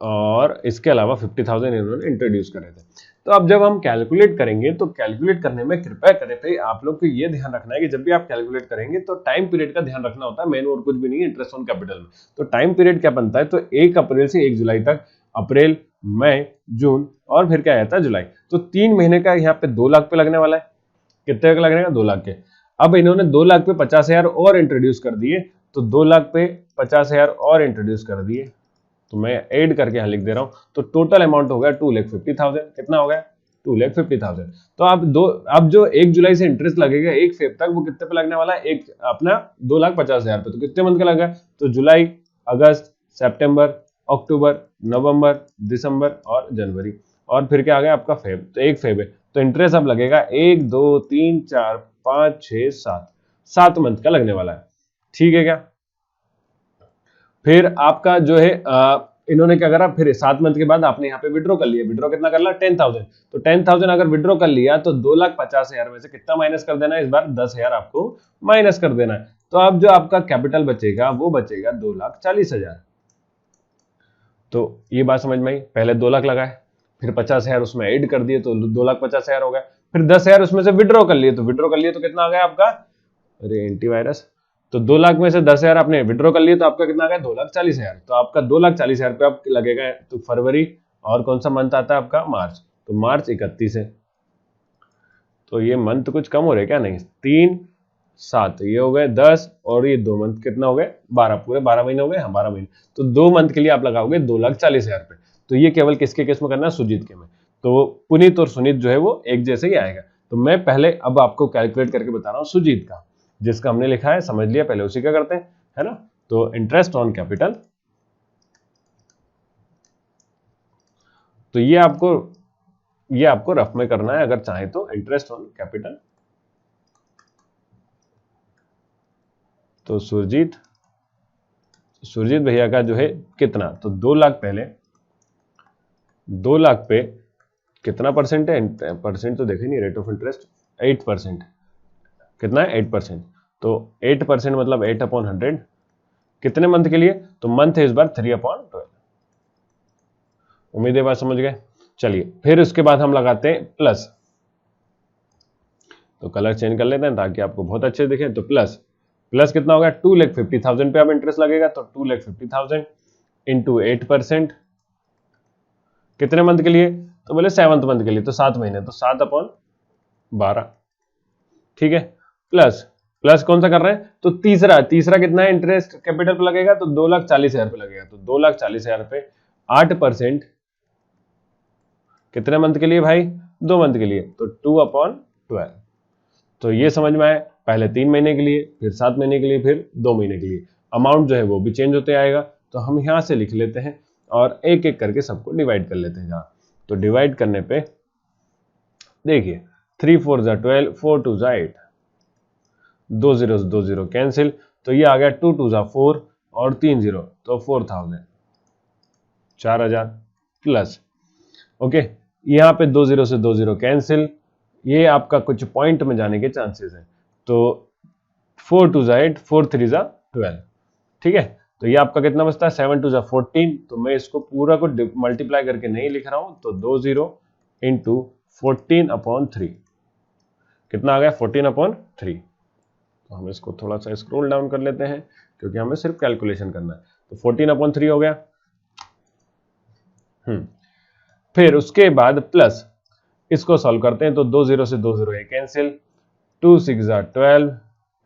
और इसके अलावा 50,000 इन्होंने इंट्रोड्यूस करे थे। तो अब जब हम कैलकुलेट करेंगे, तो कैलकुलेट करने में कृपया करें थे आप लोग को ये ध्यान रखना है कि जब भी आप कैलकुलेट करेंगे तो टाइम पीरियड का ध्यान रखना होता है, मेन और कुछ भी नहीं है इंटरेस्ट ऑन कैपिटल में। तो टाइम पीरियड क्या बनता है, तो 1 अप्रैल से 1 जुलाई तक, अप्रैल, मई, जून और फिर क्या आता है जुलाई। तो 3 महीने का यहाँ पे 2 लाख पे लगने वाला है, कितने का लगेगा, 2 लाख के। अब इन्होंने 2 लाख पे 50,000 और इंट्रोड्यूस कर दिए, तो 2 लाख पे 50,000 और इंट्रोड्यूस कर दिए, तो मैं ऐड करके यहाँ लिख दे रहा हूँ। तो टोटल अमाउंट हो गया 2,50,000, कितना हो गया 2,50,000। तो अब जो 1 जुलाई से इंटरेस्ट लगेगा 1 फेब तक, वो कितने पे लगने वाला है, एक अपना 2,50,000 पे। तो कितने मंथ का लगा, तो जुलाई, अगस्त, सितंबर, अक्टूबर, नवंबर, दिसंबर और जनवरी, और फिर क्या आ गया आपका फेब, तो 1 फेब है, तो इंटरेस्ट अब लगेगा 1 2 3 4 5 6 7, 7 मंथ का लगने वाला है। ठीक है क्या? फिर आपका जो है इन्होंने क्या करा, फिर 7 मंथ के बाद आपने यहाँ पे विड्रॉ कर लिया, विड्रॉ कितना कर ला 10,000, तो 10,000 अगर विड्रॉ कर लिया तो 2,50,000 में से कितना माइनस कर देना है, इस बार 10,000 आपको माइनस कर देना है, तो अब जो आपका कैपिटल बचेगा वो बचेगा 2,40,000। तो ये बात समझ में आई, पहले 2 लाख लगाए, फिर 50,000 उसमें ऐड कर दिए तो 2,50,000 हो गया, फिर 10,000 उसमें से विड्रॉ कर लिए, तो कितना आ गया आपका, अरे एंटीवायरस, तो 2 लाख में से 10,000 आपने विड्रॉ कर लिए तो आपका कितना आ गया 2,40,000, तो आपका 2,40,000 पे आप लगेगा, तो फरवरी और कौन सा मंथ आता है आपका, मार्च, तो मार्च 31 है, तो ये मंथ कुछ कम हो रहे क्या, नहीं 3 7 ये हो गए 10, और ये 2 मंथ कितना हो गए 12, पूरे 12 महीने हो गए, हाँ 12 महीने, तो 2 मंथ के लिए आप लगाओगे 2,40,000 पे, तो ये केवल किसके केस में करना है, सुजीत के में, तो पुनीत और सुनीत जो है वो एक जैसे ही आएगा, तो मैं पहले अब आपको कैलकुलेट करके बता रहा हूँ सुजीत का, जिसका हमने लिखा है समझ लिया, पहले उसी का करते हैं, है ना, तो इंटरेस्ट ऑन कैपिटल, तो ये आपको रफ में करना है अगर चाहे तो, इंटरेस्ट ऑन कैपिटल, तो सुरजीत भैया का जो है कितना, तो 2 लाख, पहले 2 लाख पे कितना परसेंट है, परसेंट तो देखे नहीं, रेट ऑफ इंटरेस्ट 8%, कितना है 8%, तो 8% मतलब 8/100, कितने मंथ के लिए, तो मंथ है इस बार 3/12, उम्मीद है बात समझ गए। चलिए फिर उसके बाद हम लगाते हैं प्लस, तो कलर चेंज कर लेते हैं ताकि आपको बहुत अच्छे दिखे, तो प्लस कितना होगा 2,50,000 पे अब इंटरेस्ट लगेगा, तो 2,50,000 इंटू 8%, कितने मंथ के लिए, तो बोले 7th मंथ के लिए, तो 7 महीने, तो 7/12, ठीक है, प्लस कौन सा कर रहे हैं, तो तीसरा कितना है इंटरेस्ट कैपिटल पे लगेगा, तो 2,40,000 पे लगेगा, तो 2,40,000 पे 8%, कितने मंथ के लिए भाई, 2 मंथ के लिए, तो 2/12, तो ये समझ में आया, पहले 3 महीने के लिए, फिर 7 महीने के लिए, फिर 2 महीने के लिए, अमाउंट जो है वो भी चेंज होते आएगा, तो हम यहां से लिख लेते हैं और एक एक करके सबको डिवाइड कर लेते हैं जहां, तो डिवाइड करने पे देखिए 3 4 जा 12, 4 2 जा 8, 2 0 कैंसिल, तो ये आ गया 2 2 जा 4 और 3 0, तो 4,000, 4,000 प्लस, ओके, यहाँ पे 2 0 से 2 0 कैंसिल, ये आपका कुछ पॉइंट में जाने के चांसेस हैं, तो 4 2 जा 8, 4 3 जा 12, ठीक है, तो ये आपका कितना बचता है 7 2 जा 14, तो मैं इसको पूरा को मल्टीप्लाई करके नहीं लिख रहा हूं, तो 2 0 इंटू 14/3, कितना आ गया 14/3, तो हम इसको थोड़ा सा स्क्रॉल डाउन कर लेते हैं क्योंकि हमें सिर्फ कैलकुलेशन करना है, तो 14/3 हो गया। फिर उसके बाद प्लस, इसको सॉल्व करते हैं, तो 2 0 से 2 0 है कैंसिल, 2 6 जा 12,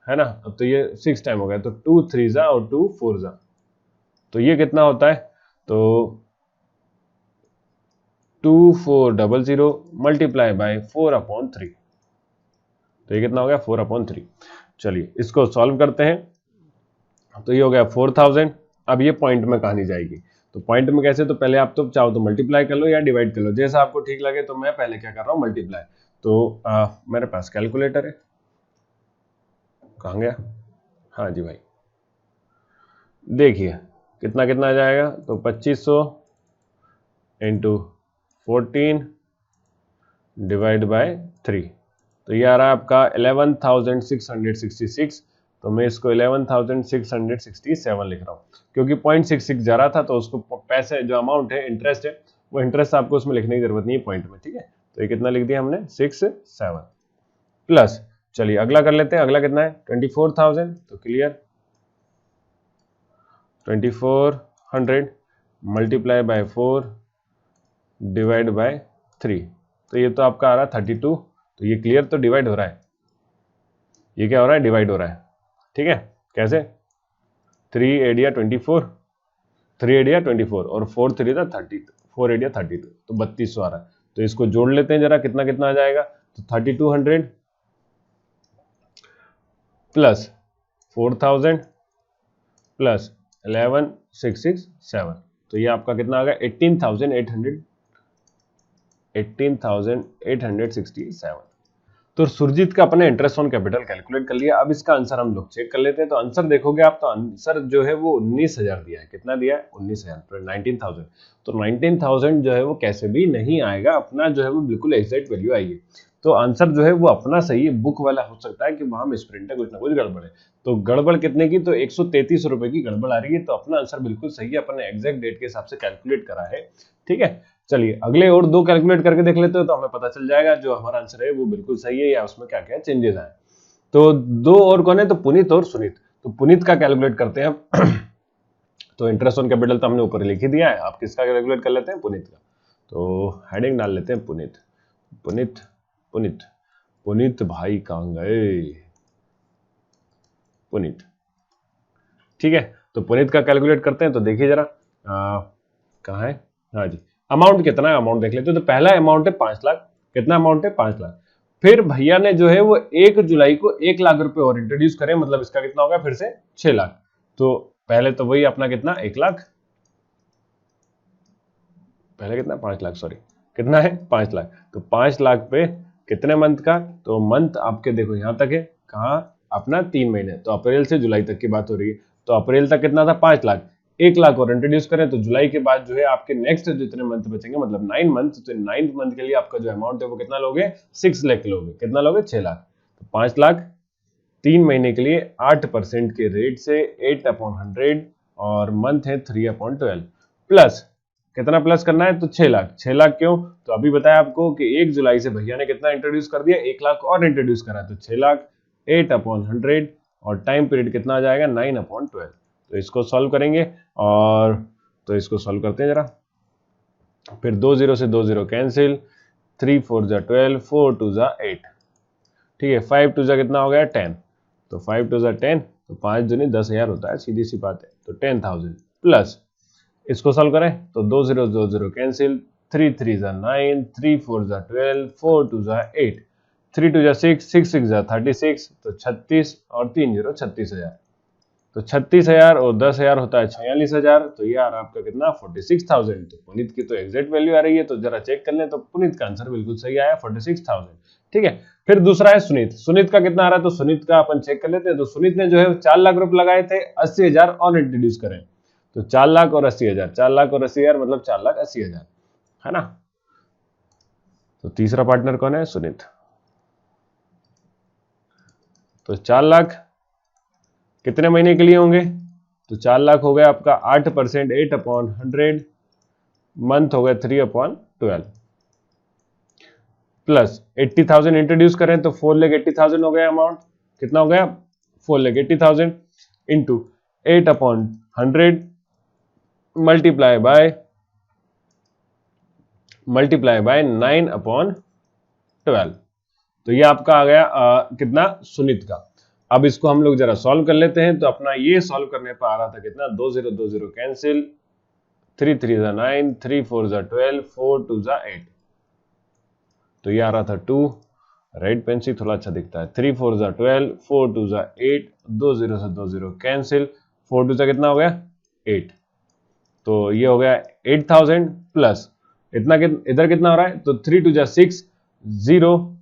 है ना, अब तो ये 6 टाइम हो गया, तो 2 3 जा और 2 4 जा, तो ये कितना होता है, तो 2400 मल्टीप्लाई बाय 4/3, तो ये कितना हो गया 4/3। चलिए इसको सॉल्व करते हैं, तो ये हो गया 4,000। अब ये पॉइंट में कहानी जाएगी, तो पॉइंट में कैसे, तो पहले आप तो चाहो तो मल्टीप्लाई कर लो या डिवाइड कर लो, जैसा आपको ठीक लगे, तो मैं पहले क्या कर रहा हूँ मल्टीप्लाई, तो मेरे पास कैलकुलेटर है, कहाँ गया, हाँ जी भाई, देखिए कितना कितना आ जाएगा, तो 2,500 इंटू 14 डिवाइड बाय 3, तो ये आ रहा है आपका 11,666, तो मैं इसको 11,667 लिख रहा हूँ, क्योंकि 0.66 जा रहा था, तो उसको पैसे जो अमाउंट है इंटरेस्ट है, वो इंटरेस्ट आपको उसमें लिखने की जरूरत नहीं है पॉइंट में, ठीक है, तो ये कितना लिख दिया हमने 67 प्लस, चलिए अगला कर लेते हैं, अगला कितना है 24,000, तो clear 2400 multiply by 4 divide by 3, तो ये तो आपका आ रहा है 32, तो ये क्लियर, तो डिवाइड हो रहा है, ये क्या हो रहा है डिवाइड हो रहा है, ठीक है, कैसे 3 8 24, 3 8 24 और 4 3 30, 4 8 32, तो 3200 आ रहा है, तो इसको जोड़ लेते हैं जरा, कितना कितना आ जाएगा, तो 3200 प्लस 4,000 प्लस 667। तो ये आपका कितना आ गया 18,867। तो सुरजीत का अपने इंटरेस्ट ऑन कैपिटल कैलकुलेट कर लिया। अब इसका आंसर हम लोग चेक कर लेते हैं। तो आंसर देखोगे आप, तो आंसर जो है वो 19,000 दिया है। कितना दिया है? 19,000। तो 19,000, तो 19,000 जो है वो कैसे भी नहीं आएगा, अपना जो है वो बिल्कुल एग्जैक्ट वैल्यू आएगी। तो आंसर जो है वो अपना सही है, बुक वाला हो सकता है कि वहां मिसप्रिंट है, कुछ ना कुछ गड़बड़ है। तो गड़बड़ कितने की? तो 133 रुपए की गड़बड़ आ रही है। तो अपना आंसर बिल्कुल सही है, अपने एग्जैक्ट डेट के हिसाब से कैलकुलेट करा है। ठीक है, चलिए अगले और दो कैलकुलेट करके देख लेते हो, तो हमें पता चल जाएगा जो हमारा आंसर है वो बिल्कुल सही है या उसमें क्या क्या चेंजेस आए। तो दो और कौन है? तो पुनीत और सुनीत। तो पुनीत का कैलकुलेट करते हैं। तो इंटरेस्ट ऑन कैपिटल तो हमने ऊपर लिख ही दिया है, आप किसका कैलकुलेट कर लेते हैं? पुनीत का। तो हेडिंग डाल लेते हैं पुनीत। पुनीत पुनीत पुनीत भाई कहां गए? पुनीत। ठीक है, तो पुनीत का कैलकुलेट करते हैं। तो देखिए जरा कहाँ है? हाँ जी, अमाउंट कितना है अमाउंट देख लेते हैं। तो पहला अमाउंट है 5 लाख। कितना अमाउंट है? 5 लाख। फिर भैया ने जो है वो 1 जुलाई को 1 लाख रुपए और इंट्रोड्यूस करे, मतलब इसका कितना होगा फिर से 6 लाख। तो पहले तो वही अपना कितना 1 लाख, पहले कितना 5 लाख, सॉरी कितना है 5 लाख। तो 5 लाख पे कितने मंथ का? तो मंथ आपके देखो यहां तक है, कहाँ अपना 3 महीने। तो अप्रैल से जुलाई तक की बात हो रही है। तो अप्रैल तक कितना था? 5 लाख। 1 लाख और इंट्रोड्यूस करें तो जुलाई के बाद जो है आपके नेक्स्ट जितने मंथ बचेंगे, मतलब 9 मंथ, तो 9th मंथ के लिए आपका जो अमाउंट है वो कितना लोगे? 6 लाख लोगे। कितना लोगे? 6 लाख। तो 5 लाख 3 महीने के लिए 8% के रेट से 8/100 और मंथ है 3/12 प्लस कितना प्लस करना है? तो 6 लाख। 6 लाख क्यों? तो अभी बताया आपको कि 1 जुलाई से भैया ने कितना इंट्रोड्यूस कर दिया? 1 लाख और इंट्रोड्यूस करा। तो 6 लाख 8/100 और टाइम पीरियड कितना आ जाएगा? 9/12। तो इसको सॉल्व करेंगे और तो इसको सॉल्व करते हैं जरा। फिर 2 0 से 2 0 कैंसिल, 3 4 जा 12, 4 2 जा 8। ठीक है, 5 2 जा कितना हो गया? 10। तो 5 2 जा 10, तो 5 दूनी 10,000 होता है, सीधी सी बात है। तो 10,000 प्लस इसको सॉल्व करें तो 2 0 2 0 कैंसिल, 3 3 जा 9, 3 4 जा 12, 4 2 जा 8, 3 2 जा 6, 6 6 जा 36, तो 36 और 3 0 36,000। तो 36,000 और 10,000 होता है 46,000। तो ये आ रहा आपका कितना? 46,000। तो पुनीत की तो एग्जैक्ट वैल्यू आ रही है। तो जरा चेक कर लें, तो पुनीत का आंसर बिल्कुल सही आया 46,000। ठीक है, फिर दूसरा है सुनीत। सुनीत का कितना आ रहा है? तो सुनीत का अपन चेक कर लेते हैं। तो सुनीत ने जो है 4 लाख रुपए लगाए थे, 80,000 और इंट्रोड्यूस करें। तो 4 लाख और 80,000, 4 लाख और 80,000 मतलब 4,80,000, है ना। तो तीसरा पार्टनर कौन है? सुनीत। तो 4 लाख कितने महीने के लिए होंगे? तो 4 लाख हो गया आपका 8%, 8/100, मंथ हो गया 3/12 प्लस 80,000 इंट्रोड्यूस करें तो 4,80,000 हो गया अमाउंट। कितना हो गया? 4,80,000 इंटू 8/100 मल्टीप्लाई बाय 9/12। तो ये आपका आ गया कितना? सुनीत का। अब इसको हम लोग जरा सॉल्व कर लेते हैं। तो अपना ये सॉल्व करने पर आ रहा था कितना? 2 0 2 0 कैंसिल, 3 3 जा 9, 3 4 जा 12, 4 2 जा 8। तो ये आ रहा था 2, राइट पेन से थोड़ा अच्छा दिखता है। 3 4 जा 12, 4 2 जा 8, 2 0 से 2 0 कैंसिल, 4 2 जा कितना हो गया? 8। तो ये हो गया 8,000 प्लस इतना इधर कितना हो रहा है? तो 3 2 जा 6, 0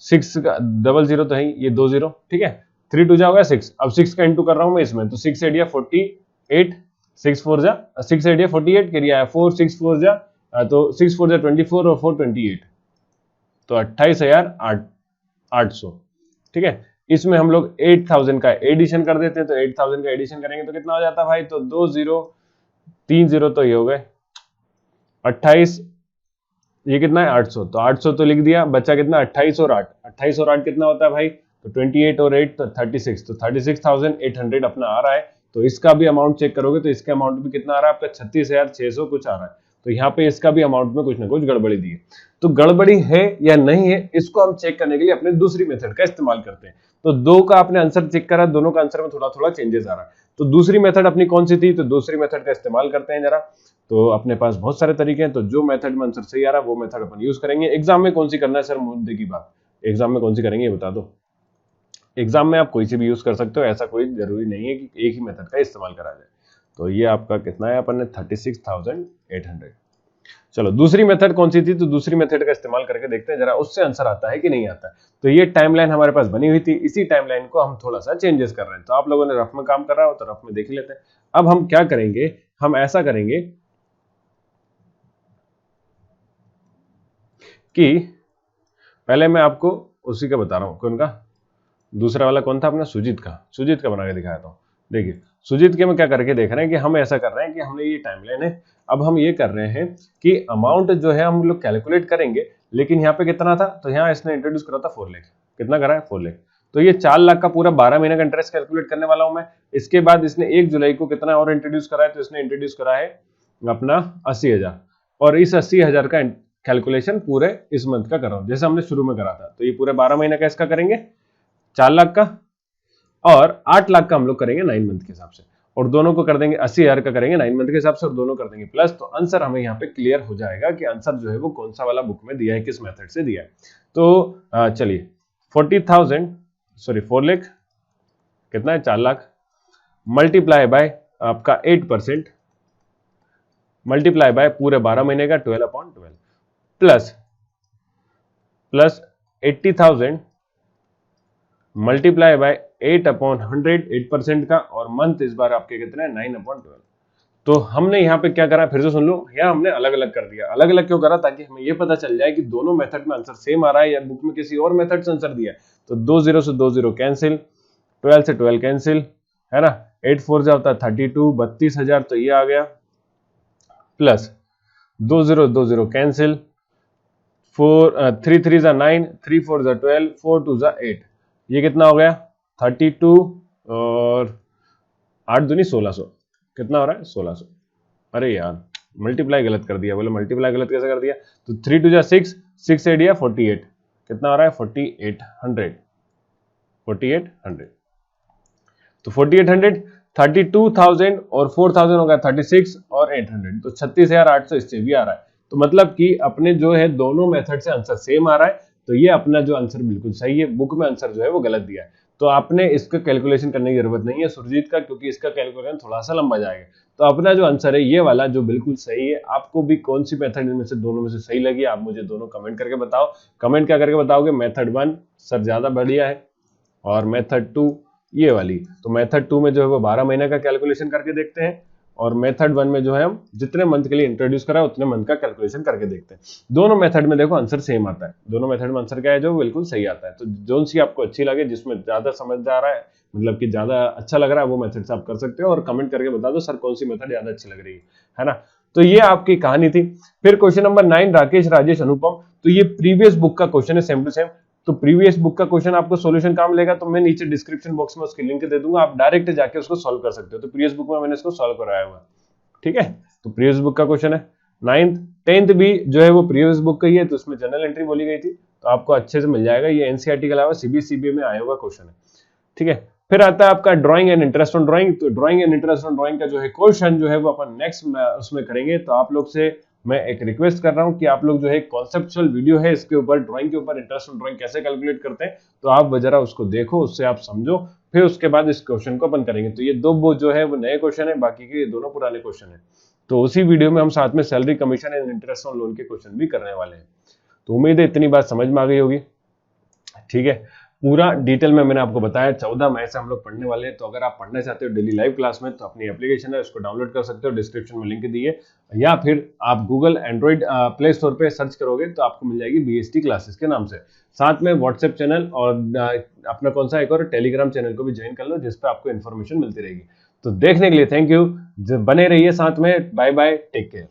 6 का 0 तो है, ये 2 0। ठीक है, 3 2 जा हो गया 6। अब 6 का इंटू कर रहा हूं मैं इसमें। तो 6 8 या 48, 6 4 जा 6 8 या 48 क्रिया है 4 6 4 जा तो 6 4 जा 24 और 4 28, तो 28,800। ठीक है, इसमें हम लोग 8,000 का एडिशन कर देते हैं। तो 8,000 का एडिशन करेंगे तो कितना हो जाता है भाई? तो 2 0 3 0 तो ये हो गए 28, ये कितना है? 800। तो 800 तो लिख दिया, बचा कितना? 28 और 8। 28 और 8 कितना होता है भाई? तो 28 और 8 तो 36। तो 36,800 अपना आ रहा है। तो इसका भी अमाउंट चेक करोगे तो इसका अमाउंट भी कितना आ रहा है आपका? 36,600 कुछ आ रहा है। तो यहाँ पे इसका भी अमाउंट में कुछ ना कुछ गड़बड़ी दी है। तो गड़बड़ी है या नहीं है, इसको हम चेक करने के लिए अपने दूसरी मेथड का इस्तेमाल करते हैं। तो दो का आपने आंसर चेक करा, दोनों का आंसर में थोड़ा थोड़ा चेंजेस आ रहा है। तो दूसरी मेथड अपनी कौन सी थी? तो दूसरी मेथड का इस्तेमाल करते हैं जरा। तो अपने पास बहुत सारे तरीके हैं, तो जो मेथड में आंसर सही आ रहा है वो मेथड अपन यूज करेंगे। एग्जाम में कौन सी करना है सर? मुद्दे की बात, एग्जाम में कौन सी करेंगे ये बता दो। एग्जाम में आप कोई सी भी यूज कर सकते हो, ऐसा कोई जरूरी नहीं है कि एक ही मेथड का इस्तेमाल करा जाए। तो ये आपका कितना है, अपन ने 36,800। चलो दूसरी मेथड कौन सी थी, तो दूसरी मेथड का इस्तेमाल करके देखते हैं जरा उससे आंसर आता है कि नहीं आता है। तो ये टाइमलाइन हमारे पास बनी हुई थी, इसी टाइमलाइन को हम थोड़ा सा चेंजेस कर रहे हैं। तो आप लोगों ने रफ में काम कर रहा हो तो रफ में देख लेते हैं। अब हम क्या करेंगे, हम ऐसा करेंगे कि पहले मैं आपको उसी का बता रहा हूं, कौन का, दूसरा वाला कौन था अपना, सुजीत का बना के दिखाया था। देखिए सुजीत के में क्या करके देख रहे हैं कि हम ऐसा कर रहे हैं कि हमने ये टाइमलाइन है, अब हम ये कर रहे हैं कि अमाउंट जो है हम लोग कैलकुलेट करेंगे, लेकिन यहाँ पे कितना था, तो यहाँ इसने इंट्रोड्यूस करा था 4 लाख। कितना करा है, 4 लाख। तो ये 4 लाख का पूरा 12 महीने का इंटरेस्ट कैलकुलेट करने वाला हूं मैं। इसके बाद इसने 1 जुलाई को कितना और इंट्रोड्यूस करा है, तो इसने इंट्रोड्यूस करा है अपना 80,000, और इस 80,000 का कैलकुलेशन पूरे इस मंथ का कर रहा हूं, जैसे हमने शुरू में करा था। तो ये पूरे 12 महीने का इसका करेंगे 4 लाख का, और 8 लाख का हम लोग करेंगे 9 मंथ के हिसाब से, और दोनों को कर देंगे 80,000 का करेंगे 9 मंथ के हिसाब से, और दोनों कर देंगे प्लस। तो आंसर हमें यहाँ पे क्लियर हो जाएगा कि आंसर जो है वो कौन सा वाला बुक में दिया है, किस मेथड से दिया है। तो चलिए 4 लाख कितना है, 4 लाख मल्टीप्लाई बाय आपका 8%, मल्टीप्लाई बाय पूरे 12 महीने का 12/12 प्लस 80,000 मल्टीप्लाई बाय 8/100, 8% का, और मंथ इस बार आपके कितने हैं, 9/12। तो हमने यहाँ पे क्या करा, फिर से सुन लो, यहाँ हमने अलग अलग कर दिया। अलग अलग क्यों करा, ताकि हमें ये पता चल जाए कि दोनों मेथड में आंसर सेम आ रहा है या बुक में किसी और मेथड से आंसर दिया है। तो 2 0 से 2 0 कैंसिल, 12 से 12 कैंसिल, है ना, 8 4 जा होता है 32, 32,000, तो ये आ गया, प्लस 2 0 2 0 कैंसिल, 3 3 जा 9, 3 4 जा 12, 4 2 जा 8, ये कितना हो गया 32, और 8 दूनी 1600, कितना हो रहा है 1600। अरे यार मल्टीप्लाई गलत कर दिया, बोले मल्टीप्लाई गलत कैसे कर दिया, तो 3 2 जा 6, 6 8 या 48, कितना हो रहा है 4800, 4800। तो 4800, 32,000 और 4,000 हो गया 36 और 800, तो 36,800 इससे भी आ रहा है। तो मतलब कि अपने जो है दोनों मेथड से आंसर सेम आ रहा है, तो ये अपना जो आंसर बिल्कुल सही है, बुक में आंसर जो है वो गलत दिया है। तो आपने इसका कैलकुलेशन करने की जरूरत नहीं है सुरजीत का, क्योंकि इसका कैलकुलेशन थोड़ा सा लंबा जाएगा। तो अपना जो आंसर है ये वाला जो बिल्कुल सही है। आपको भी कौन सी मेथड इनमें से दोनों में से सही लगी, आप मुझे दोनों कमेंट करके बताओ। कमेंट क्या करके बताओगे, मेथड 1 सर ज्यादा बढ़िया है, और मेथड 2 ये वाली। तो मेथड 2 में जो है वो 12 महीने का कैलकुलेशन करके देखते हैं, और मेथड 1 में जो है हम जितने मंथ के लिए इंट्रोड्यूस करा उतने मंथ का कैलकुलेशन करके देखते हैं। दोनों मेथड में देखो आंसर सेम आता है, दोनों मेथड में आंसर क्या है, जो बिल्कुल सही आता है। तो जो सी आपको अच्छी लगे, जिसमें ज्यादा समझ आ रहा है, मतलब कि ज्यादा अच्छा लग रहा है, वो मेथड से आप कर सकते हो, और कमेंट करके बता दो सर कौन सी मेथड ज्यादा अच्छी लग रही है ना। तो ये आपकी कहानी थी। फिर क्वेश्चन नंबर 9, राकेश राजेश अनुपम। तो ये प्रीवियस बुक का क्वेश्चन है, सेम टू सेम। तो प्रीवियस बुक का क्वेश्चन आपको सॉल्यूशन काम लेगा, तो मैं नीचे डिस्क्रिप्शन बॉक्स में उसकी लिंक दे दूंगा, आप डायरेक्ट जाके उसको सॉल्व कर सकते हो। तो प्रीवियस बुक में मैंने इसको सॉल्व कराया हुआ है, ठीक है। तो प्रीवियस बुक का क्वेश्चन है। 9th 10th भी जो है वो प्रीवियस बुक का ही है, तो उसमें जनरल एंट्री बोली गई थी, तो आपको अच्छे से मिल जाएगा। ये एनसीईआरटी के अलावा सीबीएसई में आया हुआ क्वेश्चन है, ठीक है। फिर आता है आपका drawing and interest on drawing. तो drawing and interest on drawing का जो है क्वेश्चन जो है वो अपन नेक्स्ट उसमें करेंगे। तो आप लोग से मैं एक रिक्वेस्ट कर रहा हूं कि आप लोग जो है कॉन्सेप्चुअल वीडियो है इसके ऊपर, ड्राइंग के ऊपर, इंटरेस्ट ऑन ड्राइंग कैसे कैलकुलेट करते हैं, तो आप जरा उसको देखो, उससे आप समझो, फिर उसके बाद इस क्वेश्चन को अपन करेंगे। तो ये दो वो जो है वो नए क्वेश्चन है, बाकी के ये दोनों पुराने क्वेश्चन है। तो उसी वीडियो में हम साथ में salary commission and interest on loan के क्वेश्चन भी करने वाले हैं। तो उम्मीद है इतनी बात समझ में आ गई होगी, ठीक है। पूरा डिटेल में मैंने आपको बताया, 14 मई से हम लोग पढ़ने वाले हैं। तो अगर आप पढ़ना चाहते हो डेली लाइव क्लास में, तो अपनी एप्लीकेशन है उसको डाउनलोड कर सकते हो, डिस्क्रिप्शन में लिंक दी है, या फिर आप गूगल एंड्रॉइड प्ले स्टोर पे सर्च करोगे तो आपको मिल जाएगी बीएसटी क्लासेस के नाम से। साथ में व्हाट्सएप चैनल और अपना कौन सा एक और टेलीग्राम चैनल को भी ज्वाइन कर लो, जिसपे आपको इन्फॉर्मेशन मिलती रहेगी। तो देखने के लिए थैंक यू, बने रहिए साथ में, बाय बाय, टेक केयर।